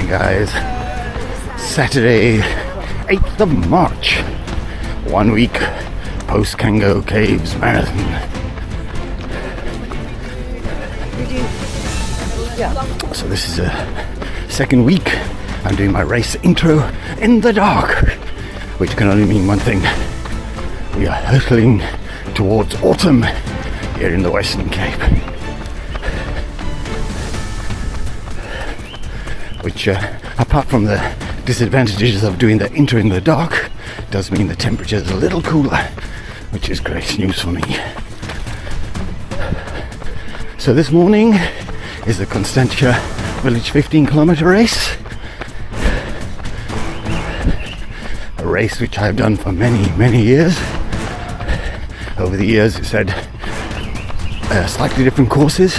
morning, guys. Saturday, 8th of March. 1 week post Cango Caves Marathon. So this is a second week. I'm doing my race intro in the dark, which can only mean one thing. We are hurtling towards autumn here in the Western Cape. Which, apart from the disadvantages of doing the intro in the dark, does mean the temperature is a little cooler, which is great news for me. So this morning is the Constantia Village 15-kilometer race. A race which I've done for many years. Over the years it's had slightly different courses.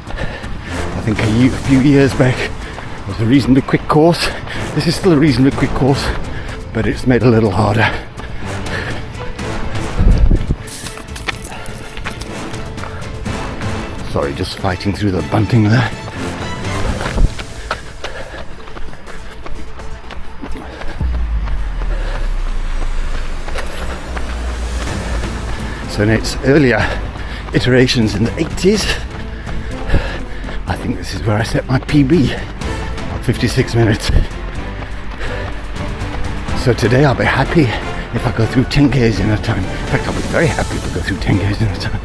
I think a few years back it was a reasonably quick course. This is still a reasonably quick course, but it's made a little harder. Sorry, just fighting through the bunting there. So in its earlier iterations in the 80s, I think this is where I set my PB, 56 minutes. So today I'll be happy if I go through 10 Ks in a time. In fact, I'll be very happy if I go through 10 Ks in a time.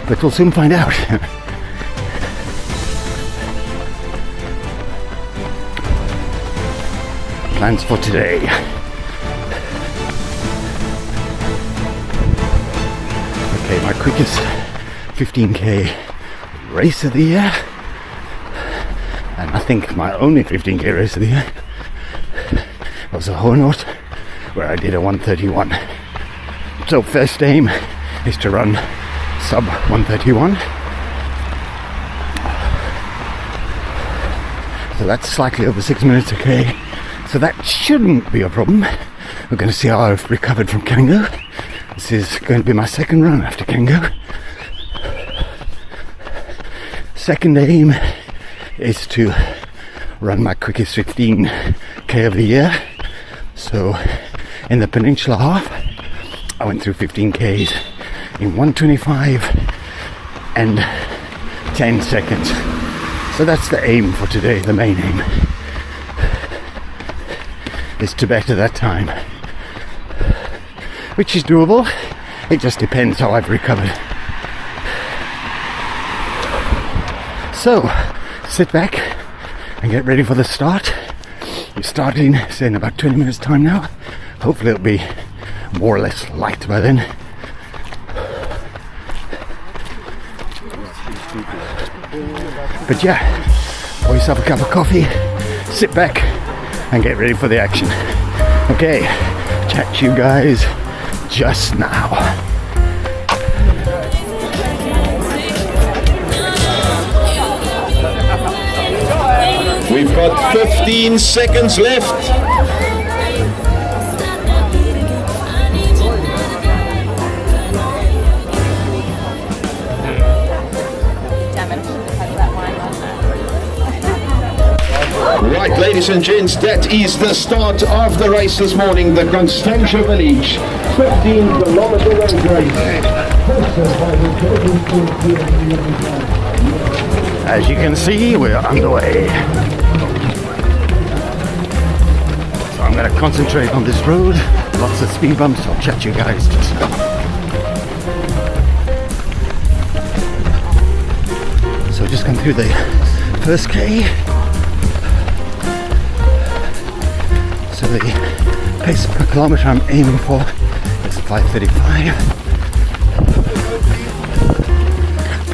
But we'll soon find out. Plans for today. Okay, my quickest 15k race of the year, and I think my only 15k race of the year, was a Hornort where I did a 1:31. So first aim is to run sub 1:31. So that's slightly over 6 minutes a k. So that shouldn't be a problem. We're going to see how I've recovered from Cango. This is going to be my second run after Cango. Second aim is to run my quickest 15k of the year. So in the Peninsula half, I went through 15k's in 1:25 and 10 seconds. So that's the aim for today. The main aim is to better that time, which is doable. It just depends how I've recovered. So sit back and get ready for the start. We're starting, say, in about 20 minutes time now. Hopefully it'll be more or less light by then. But yeah, pour yourself a cup of coffee, sit back and get ready for the action. Okay, chat to you guys just now. We've got 15 seconds left. Right, ladies and gents, that is the start of the race this morning, the Constantia Village 15-kilometer race. As you can see, we're underway. So I'm going to concentrate on this road. Lots of speed bumps. I'll chat to you guys just now. So just come through the first K. So the pace per kilometre I'm aiming for is 5:35.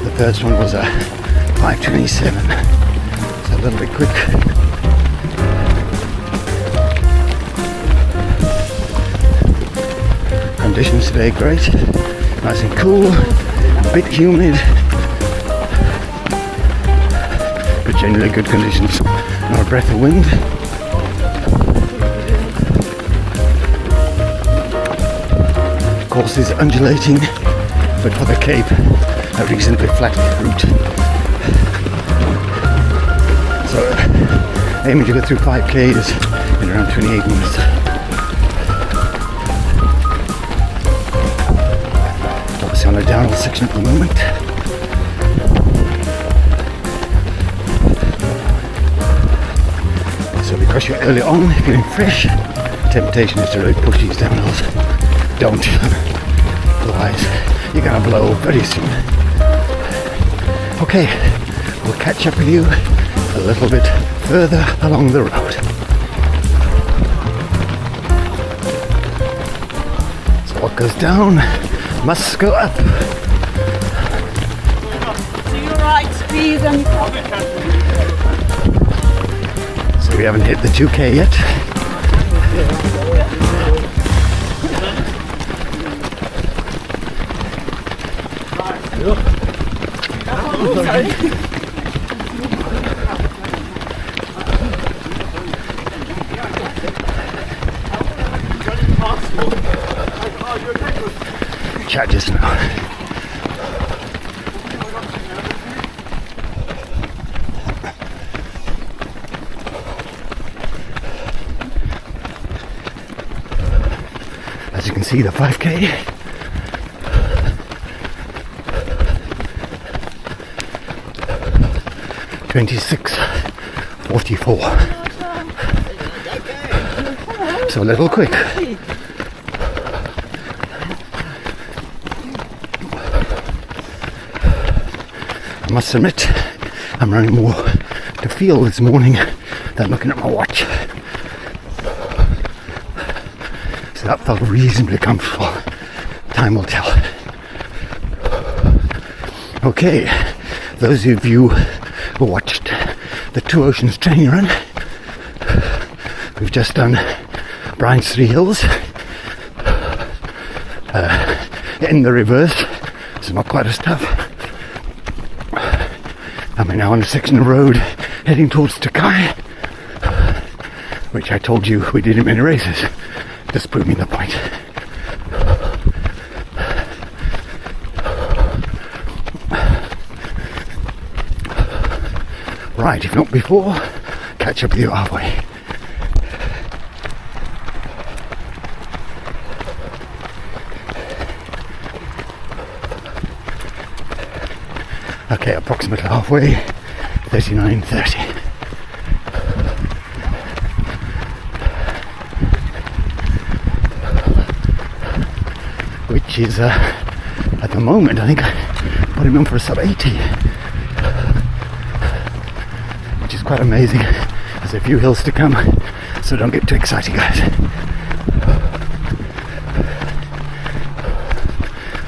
The first one was a 5:27, so a little bit quick. Conditions today great, nice and cool, a bit humid, but generally good conditions, not a breath of wind. Course is undulating, but for the Cape, a reasonably flat route. aiming to go through 5Ks in around 28 minutes. Obviously on a downhill section at the moment. So because you're early on, feeling fresh, temptation is to really push these downhills. Don't. Otherwise, you're gonna blow very soon. Okay, we'll catch up with you a little bit further along the road. So what goes down must go up. To your right, speed and So we haven't hit the 2K yet. Chat just now. As you can see, the 5K 26:44. So a little quick. I must admit, I'm running more to feel this morning than looking at my watch. So that felt reasonably comfortable. Time will tell. Okay, those of you who watched the Two Oceans training run, we've just done Brian's Three Hills in the reverse, so not quite as tough. And we're now on a section of road heading towards Takai, which I told you we did in many races, just proving the point. Right, if not before, catch up with you halfway. Okay, approximately halfway, 39:30. Which is, at the moment, I think I put him in for a sub 80. Which is quite amazing. There's a few hills to come, so don't get too excited, guys.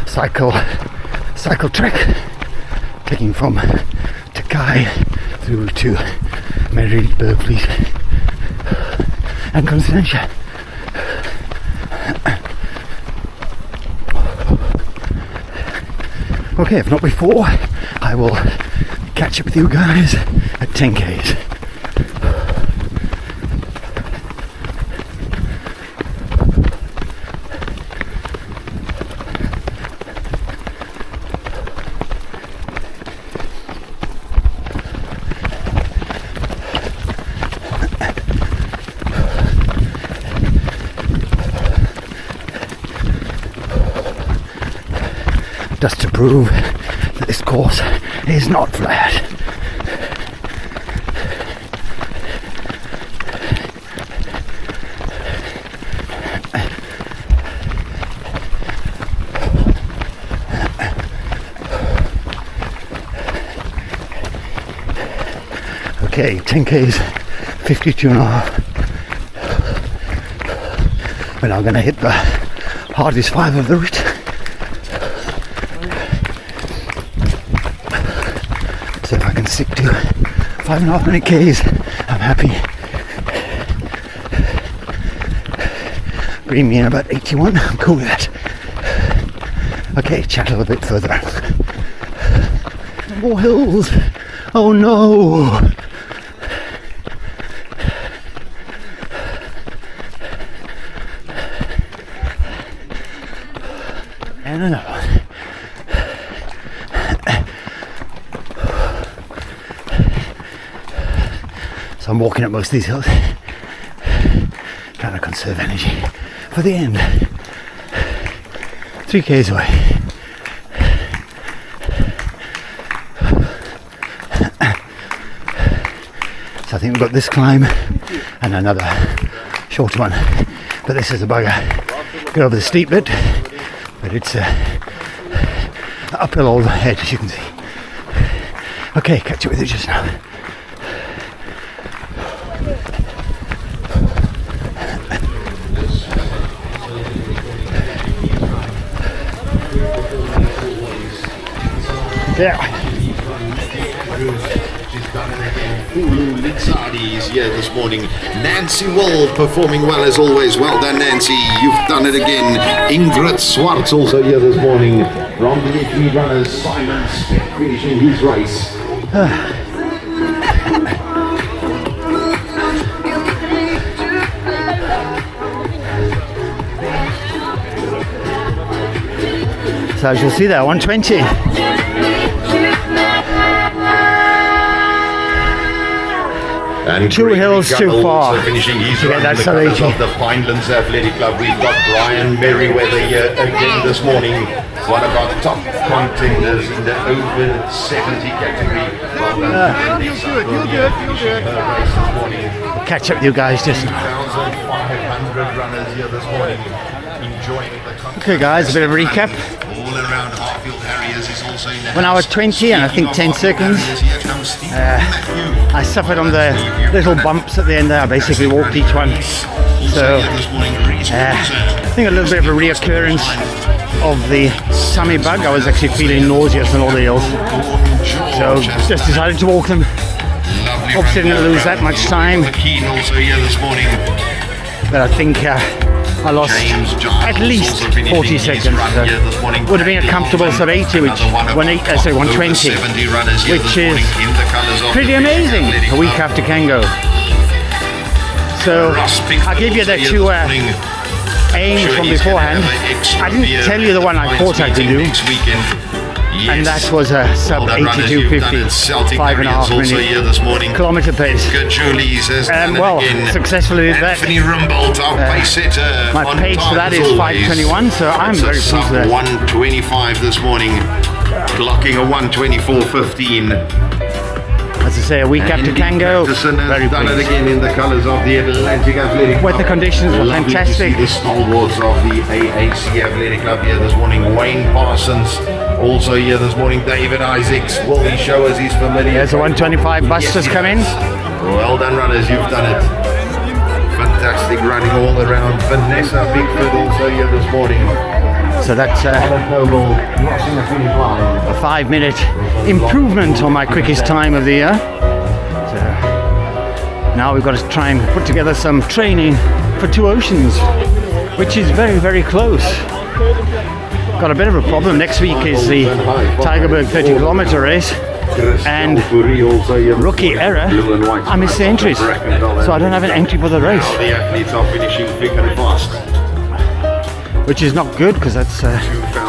Cycle trek. Taking from Takai through to Mary Berkeley and Constantia. Okay, if not before, I will catch up with you guys at 10Ks. Just to prove that this course is not flat. Okay, 10Ks, 52.5. We're now going to hit the hardest 5 of the route. So if I can stick to 5.5 minute Ks, I'm happy. Bring me in about 81, I'm cool with that. Okay, chat a little bit further. More hills. Oh no! No. I'm walking up most of these hills, trying to conserve energy for the end. 3 k's away. So I think we've got this climb and another shorter one, but this is a bugger. Go over the steep bit, but it's uphill overhead, as you can see. Okay, catch up with you just now. Yeah. Litzadi is here this morning. Nancy Wall performing well as always. Well done, Nancy. You've done it again. Ingrid Swartz also here this morning. From the three runners, Simon Speck finishing his race. So as you'll see there, 120. And 2 hills too far. Finishing his Yeah, run that's the the colours of the Pinelands Athletic Club. We've got Brian Merriweather here again this morning. One of our top contenders in the over 70 category. Well done. You're good. Catch up with you guys just now. 2,500 runners here this morning enjoying the contest. Okay guys, a bit of a recap. All around Harfield Harriers is also in the 1 hour 20 and I think 10 seconds. Here comes Steve Matthew. I suffered on the little bumps at the end there. I basically walked each one. So I think a little bit of a reoccurrence of the tummy bug. I was actually feeling nauseous on all the hills. So just decided to walk them. Obviously didn't lose that much time. Keen also here this morning. But I think I lost at least 40 seconds. So would have been a comfortable sub 80, which 120, which is pretty amazing a week after Cango. So I gave you the 2 aims from beforehand. I didn't tell you the one I thought I could do. And that was a sub 82.50, 5.5 minute kilometer pace. Well, successfully did that. My pace for that is 5:21, so I'm very pleased with that. 125 this morning, clocking a 124.15. As I say, a week after Cango, very pleased. Again in the colours of the Atlantic Athletic Club. Weather conditions were fantastic. The stalwarts of the AAC Athletic Club here this morning. Wayne Parsons also here this morning. David Isaacs. Will he show us he's familiar? There's a 125 bus just come in. Well done, runners. You've done it. Fantastic running all around. Vanessa Bigford also here this morning. So that's a 5-minute improvement on my quickest time of the year. So now we've got to try and put together some training for 2 Oceans, which is very, very close. Got a bit of a problem. Next week is the Tygerberg 30-kilometer race, and rookie error, I missed the entries, so I don't have an entry for the race. The athletes are finishing thick and fast. Which is not good because that's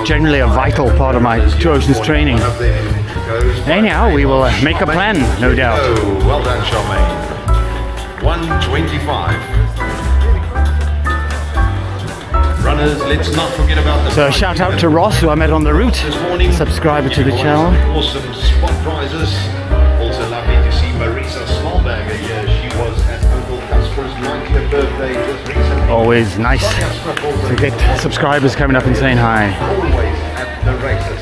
generally a vital part of my 2 Oceans training. Anyhow, we will make a plan, no doubt. Oh, well done, Charmaine. 125. Runners, let's not forget about the... So shout out to Ross, who I met on the route, subscriber to the channel. Awesome spot prizes. Also lovely to see Marisa Smallberger here. She was at Uncle Casper's 90th birthday just recently. Always nice to get subscribers coming up and saying hi. Always at the races.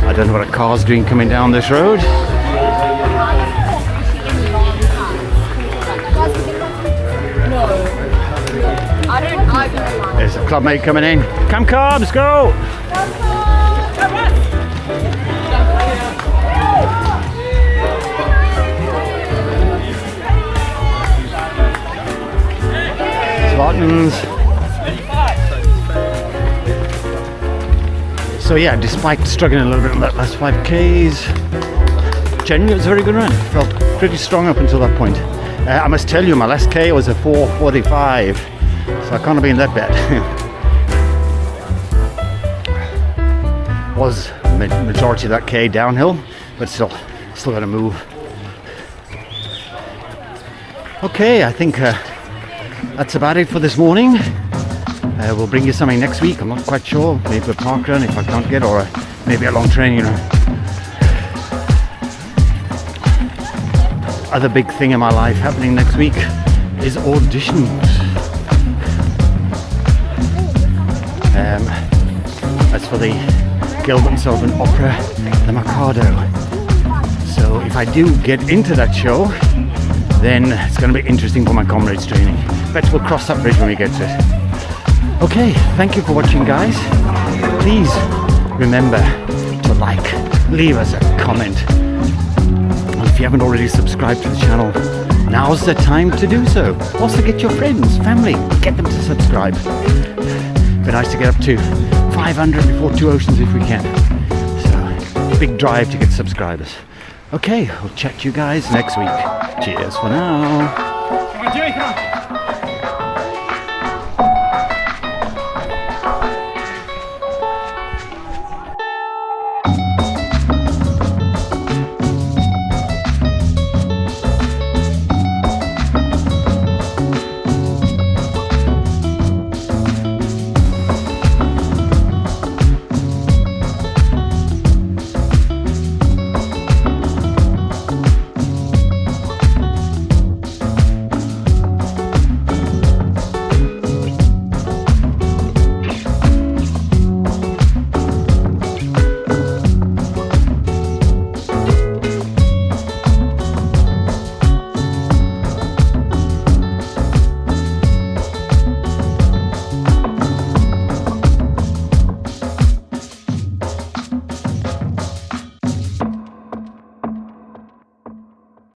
I don't know what a car's doing coming down this road. There's a club mate coming in. Come Cubs, go! Spartans. So yeah, despite struggling a little bit on that last 5Ks, generally it was a very good run. Felt pretty strong up until that point. I must tell you, my last K was a 4:45, so I can't have been that bad. Was majority of that K downhill, but still Still gotta move. Okay, I think that's about it for this morning. We'll bring you something next week. I'm not quite sure. Maybe a park run if I can't get, or maybe a long train, you know. Other big thing in my life happening next week is auditions. That's for the Gilbert and Sullivan Opera, the Mikado. So if I do get into that show, then it's going to be interesting for my comrades training. Bet we'll cross that bridge when we get to it. Okay, thank you for watching, guys. Please remember to like, leave us a comment. And if you haven't already subscribed to the channel, now's the time to do so. Also get your friends, family, get them to subscribe. Be nice to get up to 500 before Two Oceans if we can. So, big drive to get subscribers. Okay, I'll chat to you guys next week. Cheers for now.